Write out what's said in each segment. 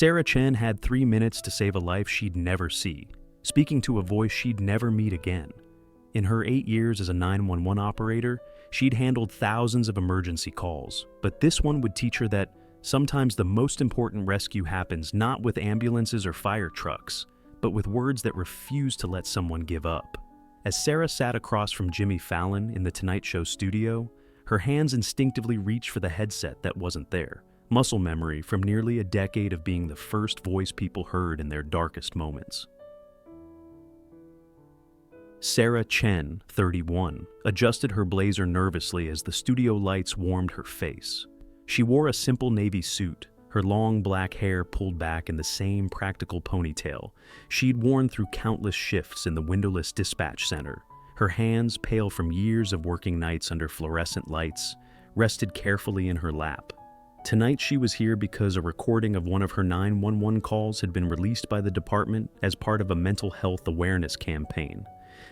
Sarah Chen had 3 minutes to save a life she'd never see, speaking to a voice she'd never meet again. In her 8 years as a 911 operator, she'd handled thousands of emergency calls, but this one would teach her that sometimes the most important rescue happens not with ambulances or fire trucks, but with words that refuse to let someone give up. As Sarah sat across from Jimmy Fallon in the Tonight Show studio, her hands instinctively reached for the headset that wasn't there, muscle memory from nearly a decade of being the first voice people heard in their darkest moments. Sarah Chen, 31, adjusted her blazer nervously as the studio lights warmed her face. She wore a simple navy suit, her long black hair pulled back in the same practical ponytail she'd worn through countless shifts in the windowless dispatch center. Her hands, pale from years of working nights under fluorescent lights, rested carefully in her lap. Tonight she was here because a recording of one of her 911 calls had been released by the department as part of a mental health awareness campaign,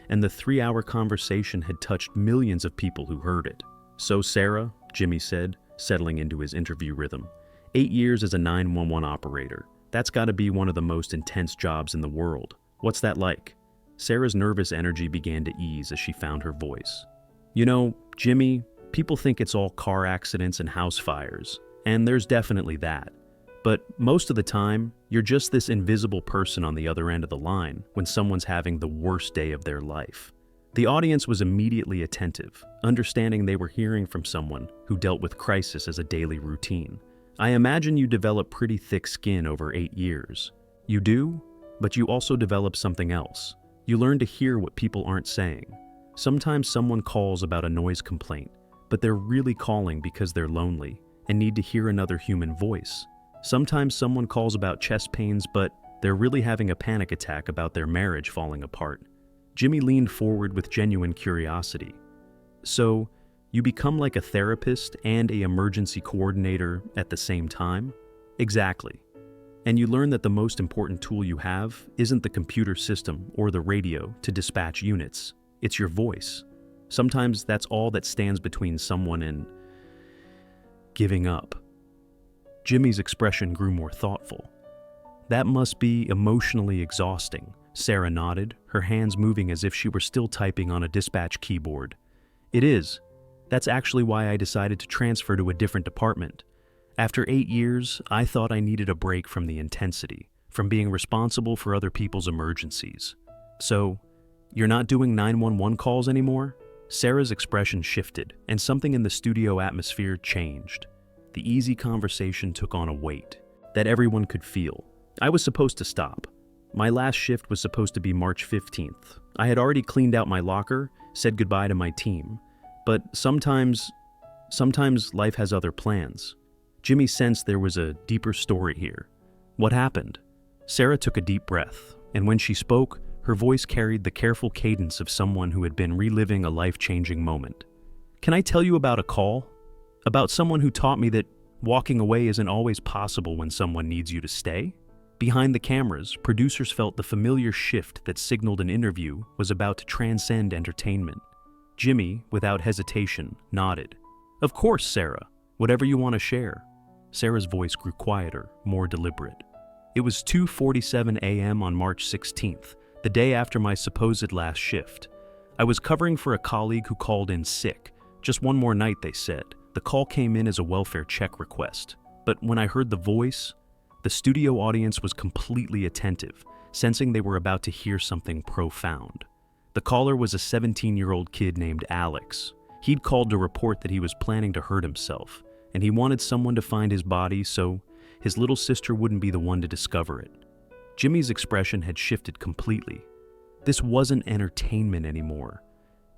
and the 3-hour conversation had touched millions of people who heard it. "So Sarah," Jimmy said, settling into his interview rhythm, 8 years as a 911 operator. That's gotta be one of the most intense jobs in the world. What's that like? Sarah's nervous energy began to ease as she found her voice. "You know, Jimmy, people think it's all car accidents and house fires, and there's definitely that. But most of the time, you're just this invisible person on the other end of the line when someone's having the worst day of their life." The audience was immediately attentive, understanding they were hearing from someone who dealt with crisis as a daily routine. "I imagine you develop pretty thick skin over 8 years. You do, but you also develop something else. You learn to hear what people aren't saying. Sometimes someone calls about a noise complaint, but they're really calling because they're lonely and need to hear another human voice. Sometimes someone calls about chest pains, but they're really having a panic attack about their marriage falling apart." Jimmy leaned forward with genuine curiosity. "So, you become like a therapist and an emergency coordinator at the same time?" "Exactly. And you learn that the most important tool you have isn't the computer system or the radio to dispatch units. It's your voice. Sometimes that's all that stands between someone and giving up." Jimmy's expression grew more thoughtful. "That must be emotionally exhausting," Sarah nodded, her hands moving as if she were still typing on a dispatch keyboard. "It is. That's actually why I decided to transfer to a different department. After 8 years, I thought I needed a break from the intensity, from being responsible for other people's emergencies." "So, you're not doing 911 calls anymore?" Sarah's expression shifted, and something in the studio atmosphere changed. The easy conversation took on a weight that everyone could feel. "I was supposed to stop. My last shift was supposed to be March 15th. I had already cleaned out my locker, said goodbye to my team. But sometimes life has other plans." Jimmy sensed there was a deeper story here. "What happened?" Sarah took a deep breath, and when she spoke, her voice carried the careful cadence of someone who had been reliving a life-changing moment. "Can I tell you about a call? About someone who taught me that walking away isn't always possible when someone needs you to stay?" Behind the cameras, producers felt the familiar shift that signaled an interview was about to transcend entertainment. Jimmy, without hesitation, nodded. "Of course, Sarah. Whatever you want to share." Sarah's voice grew quieter, more deliberate. "It was 2:47 a.m. on March 16th, the day after my supposed last shift. I was covering for a colleague who called in sick. Just one more night, they said. The call came in as a welfare check request. But when I heard the voice, the studio audience was completely attentive, sensing they were about to hear something profound. The caller was a 17-year-old kid named Alex. He'd called to report that he was planning to hurt himself, and he wanted someone to find his body so his little sister wouldn't be the one to discover it." Jimmy's expression had shifted completely. This wasn't entertainment anymore.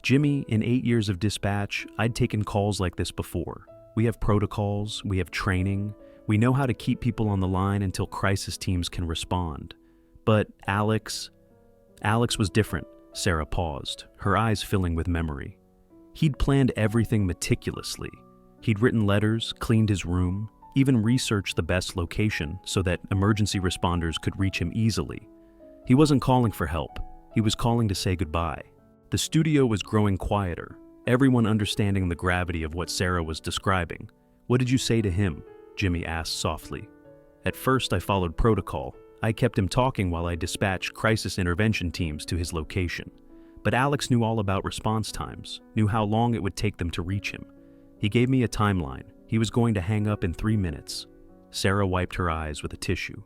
"Jimmy, in 8 years of dispatch, I'd taken calls like this before. We have protocols, we have training, we know how to keep people on the line until crisis teams can respond. But Alex was different." Sarah paused, her eyes filling with memory. "He'd planned everything meticulously. He'd written letters, cleaned his room, even researched the best location so that emergency responders could reach him easily. He wasn't calling for help. He was calling to say goodbye." The studio was growing quieter, everyone understanding the gravity of what Sarah was describing. "What did you say to him?" Jimmy asked softly. At first, I followed protocol. I kept him talking while I dispatched crisis intervention teams to his location. But Alex knew all about response times, knew how long it would take them to reach him. He gave me a timeline. He was going to hang up in 3 minutes. Sarah wiped her eyes with a tissue.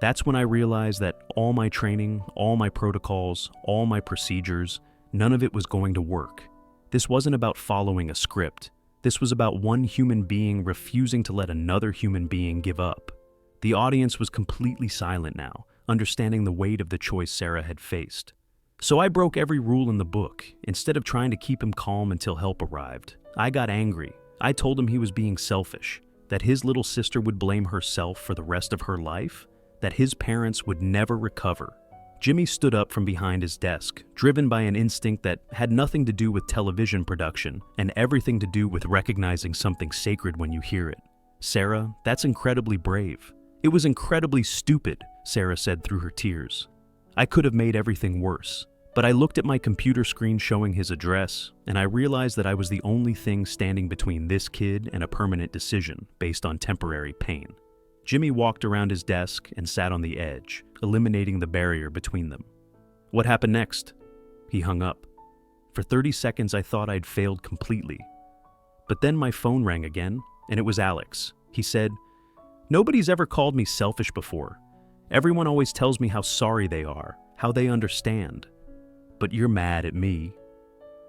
That's when I realized that all my training, all my protocols, all my procedures, none of it was going to work. This wasn't about following a script. This was about one human being refusing to let another human being give up. The audience was completely silent now, understanding the weight of the choice Sarah had faced. So I broke every rule in the book. Instead of trying to keep him calm until help arrived, I got angry. I told him he was being selfish, that his little sister would blame herself for the rest of her life, that his parents would never recover. Jimmy stood up from behind his desk, driven by an instinct that had nothing to do with television production and everything to do with recognizing something sacred when you hear it. Sarah, that's incredibly brave. It was incredibly stupid, Sarah said through her tears. I could have made everything worse. But I looked at my computer screen showing his address, and I realized that I was the only thing standing between this kid and a permanent decision based on temporary pain. Jimmy walked around his desk and sat on the edge, eliminating the barrier between them. What happened next? He hung up. For 30 seconds, I thought I'd failed completely. But then my phone rang again, and it was Alex. He said, "Nobody's ever called me selfish before. Everyone always tells me how sorry they are, how they understand. But you're mad at me."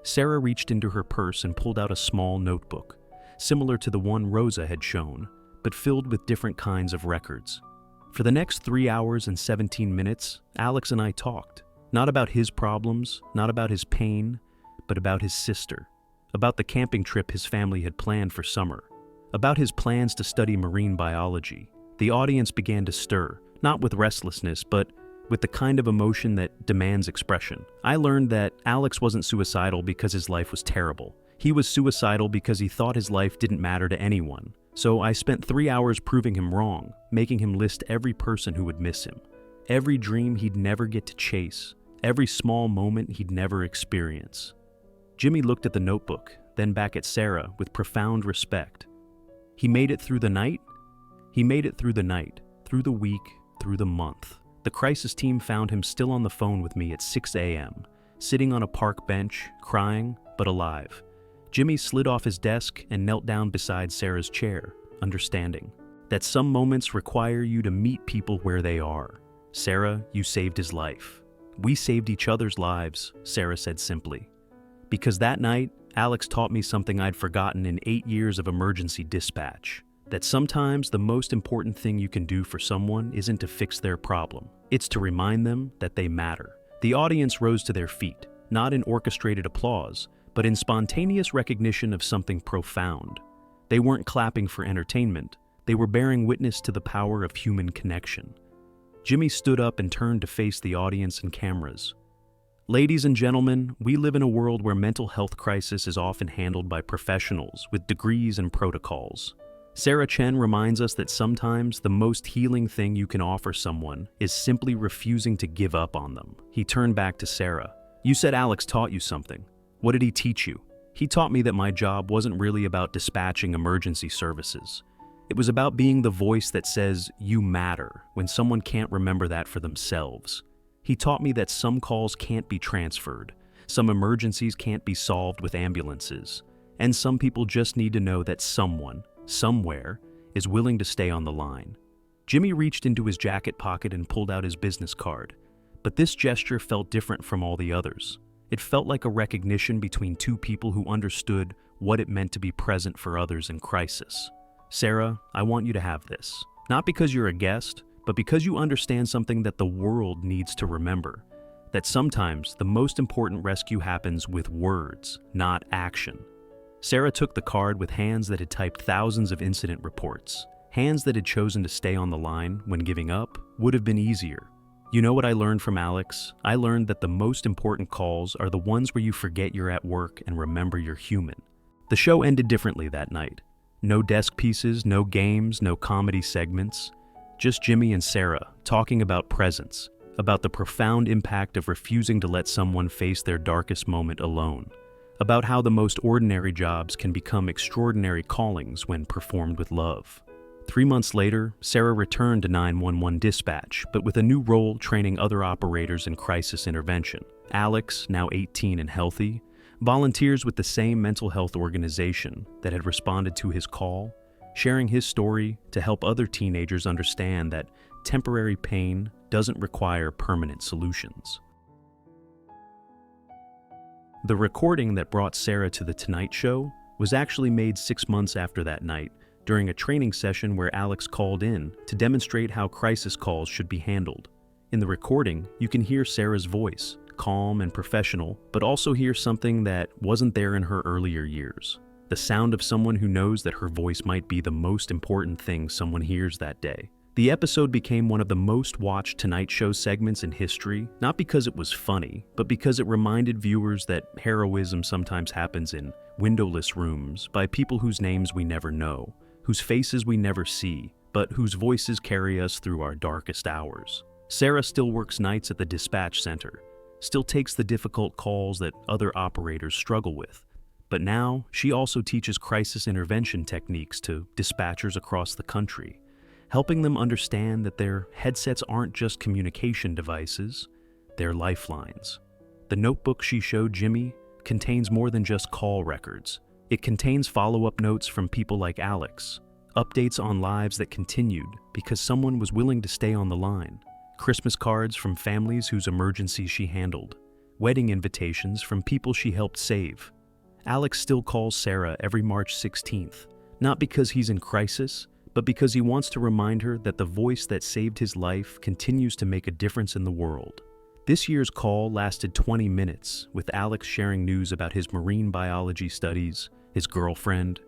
Sarah reached into her purse and pulled out a small notebook, similar to the one Rosa had shown, but filled with different kinds of records. For the next 3 hours and 17 minutes, Alex and I talked, not about his problems, not about his pain, but about his sister, about the camping trip his family had planned for summer, about his plans to study marine biology. The audience began to stir, not with restlessness, but with the kind of emotion that demands expression. I learned that Alex wasn't suicidal because his life was terrible. He was suicidal because he thought his life didn't matter to anyone. So I spent 3 hours proving him wrong, making him list every person who would miss him, every dream he'd never get to chase, every small moment he'd never experience. Jimmy looked at the notebook, then back at Sarah with profound respect. He made it through the night? He made it through the night, through the week, through the month. The crisis team found him still on the phone with me at 6 a.m., sitting on a park bench, crying, but alive. Jimmy slid off his desk and knelt down beside Sarah's chair, understanding that some moments require you to meet people where they are. Sarah, you saved his life. We saved each other's lives, Sarah said simply. Because that night, Alex taught me something I'd forgotten in 8 years of emergency dispatch. That sometimes the most important thing you can do for someone isn't to fix their problem. It's to remind them that they matter. The audience rose to their feet, not in orchestrated applause, but in spontaneous recognition of something profound. They weren't clapping for entertainment. They were bearing witness to the power of human connection. Jimmy stood up and turned to face the audience and cameras. Ladies and gentlemen, we live in a world where mental health crisis is often handled by professionals with degrees and protocols. Sarah Chen reminds us that sometimes the most healing thing you can offer someone is simply refusing to give up on them. He turned back to Sarah. You said Alex taught you something. What did he teach you? He taught me that my job wasn't really about dispatching emergency services. It was about being the voice that says, you matter, when someone can't remember that for themselves. He taught me that some calls can't be transferred, some emergencies can't be solved with ambulances, and some people just need to know that someone, somewhere, is willing to stay on the line. Jimmy reached into his jacket pocket and pulled out his business card, but this gesture felt different from all the others. It felt like a recognition between two people who understood what it meant to be present for others in crisis. Sarah, I want you to have this. Not because you're a guest, but because you understand something that the world needs to remember. That sometimes the most important rescue happens with words, not action. Sarah took the card with hands that had typed thousands of incident reports. Hands that had chosen to stay on the line when giving up would have been easier. You know what I learned from Alex? I learned that the most important calls are the ones where you forget you're at work and remember you're human. The show ended differently that night. No desk pieces, no games, no comedy segments. Just Jimmy and Sarah talking about presence, about the profound impact of refusing to let someone face their darkest moment alone, about how the most ordinary jobs can become extraordinary callings when performed with love. 3 months later, Sarah returned to 911 dispatch, but with a new role training other operators in crisis intervention. Alex, now 18 and healthy, volunteers with the same mental health organization that had responded to his call, sharing his story to help other teenagers understand that temporary pain doesn't require permanent solutions. The recording that brought Sarah to The Tonight Show was actually made 6 months after that night, during a training session where Alex called in to demonstrate how crisis calls should be handled. In the recording, you can hear Sarah's voice, calm and professional, but also hear something that wasn't there in her earlier years. The sound of someone who knows that her voice might be the most important thing someone hears that day. The episode became one of the most watched Tonight Show segments in history, not because it was funny, but because it reminded viewers that heroism sometimes happens in windowless rooms by people whose names we never know, whose faces we never see, but whose voices carry us through our darkest hours. Sarah still works nights at the dispatch center, still takes the difficult calls that other operators struggle with. But now, she also teaches crisis intervention techniques to dispatchers across the country, helping them understand that their headsets aren't just communication devices, they're lifelines. The notebook she showed Jimmy contains more than just call records. It contains follow-up notes from people like Alex, updates on lives that continued because someone was willing to stay on the line, Christmas cards from families whose emergencies she handled, wedding invitations from people she helped save. Alex still calls Sarah every March 16th, not because he's in crisis, but because he wants to remind her that the voice that saved his life continues to make a difference in the world. This year's call lasted 20 minutes, with Alex sharing news about his marine biology studies, his girlfriend,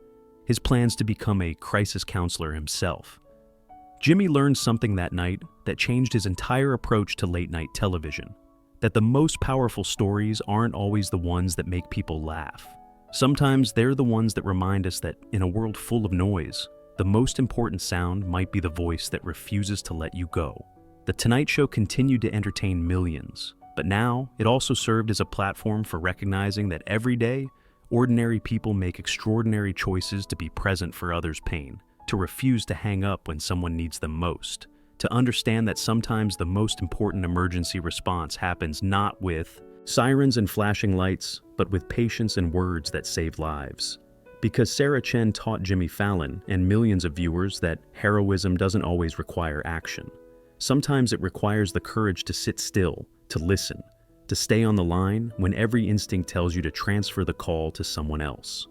his plans to become a crisis counselor himself. Jimmy learned something that night that changed his entire approach to late-night television, that the most powerful stories aren't always the ones that make people laugh. Sometimes they're the ones that remind us that in a world full of noise, the most important sound might be the voice that refuses to let you go. The Tonight Show continued to entertain millions, but now it also served as a platform for recognizing that every day, ordinary people make extraordinary choices to be present for others' pain, to refuse to hang up when someone needs them most, to understand that sometimes the most important emergency response happens not with sirens and flashing lights, but with patience and words that save lives. Because Sarah Chen taught Jimmy Fallon and millions of viewers that heroism doesn't always require action. Sometimes it requires the courage to sit still, to listen, to stay on the line when every instinct tells you to transfer the call to someone else.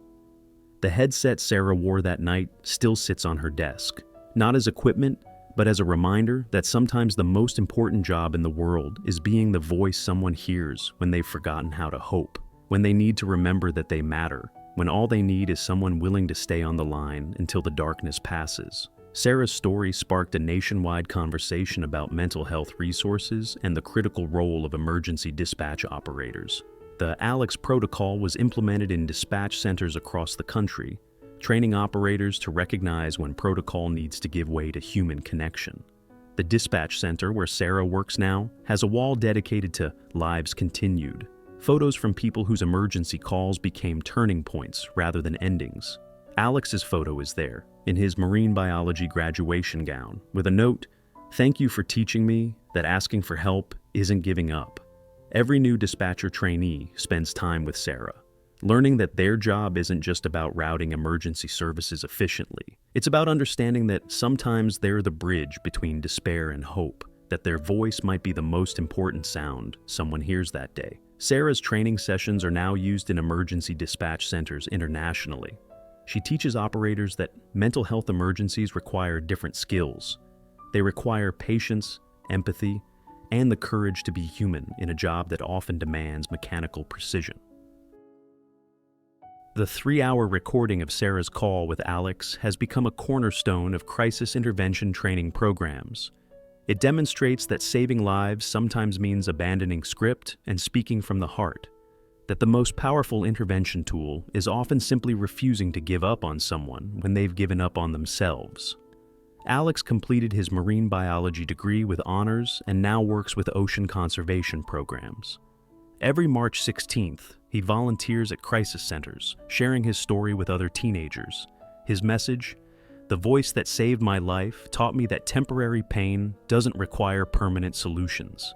The headset Sarah wore that night still sits on her desk, not as equipment, but as a reminder that sometimes the most important job in the world is being the voice someone hears when they've forgotten how to hope, when they need to remember that they matter, when all they need is someone willing to stay on the line until the darkness passes. Sarah's story sparked a nationwide conversation about mental health resources and the critical role of emergency dispatch operators. The Alex protocol was implemented in dispatch centers across the country, training operators to recognize when protocol needs to give way to human connection. The dispatch center where Sarah works now has a wall dedicated to Lives Continued, photos from people whose emergency calls became turning points rather than endings. Alex's photo is there, in his marine biology graduation gown, with a note, "Thank you for teaching me that asking for help isn't giving up." Every new dispatcher trainee spends time with Sarah, learning that their job isn't just about routing emergency services efficiently. It's about understanding that sometimes they're the bridge between despair and hope, that their voice might be the most important sound someone hears that day. Sarah's training sessions are now used in emergency dispatch centers internationally. She teaches operators that mental health emergencies require different skills. They require patience, empathy, and the courage to be human in a job that often demands mechanical precision. The 3-hour recording of Sarah's call with Alex has become a cornerstone of crisis intervention training programs. It demonstrates that saving lives sometimes means abandoning script and speaking from the heart, that the most powerful intervention tool is often simply refusing to give up on someone when they've given up on themselves. Alex completed his marine biology degree with honors and now works with ocean conservation programs. Every March 16th, he volunteers at crisis centers, sharing his story with other teenagers. His message, The voice that saved my life taught me that temporary pain doesn't require permanent solutions.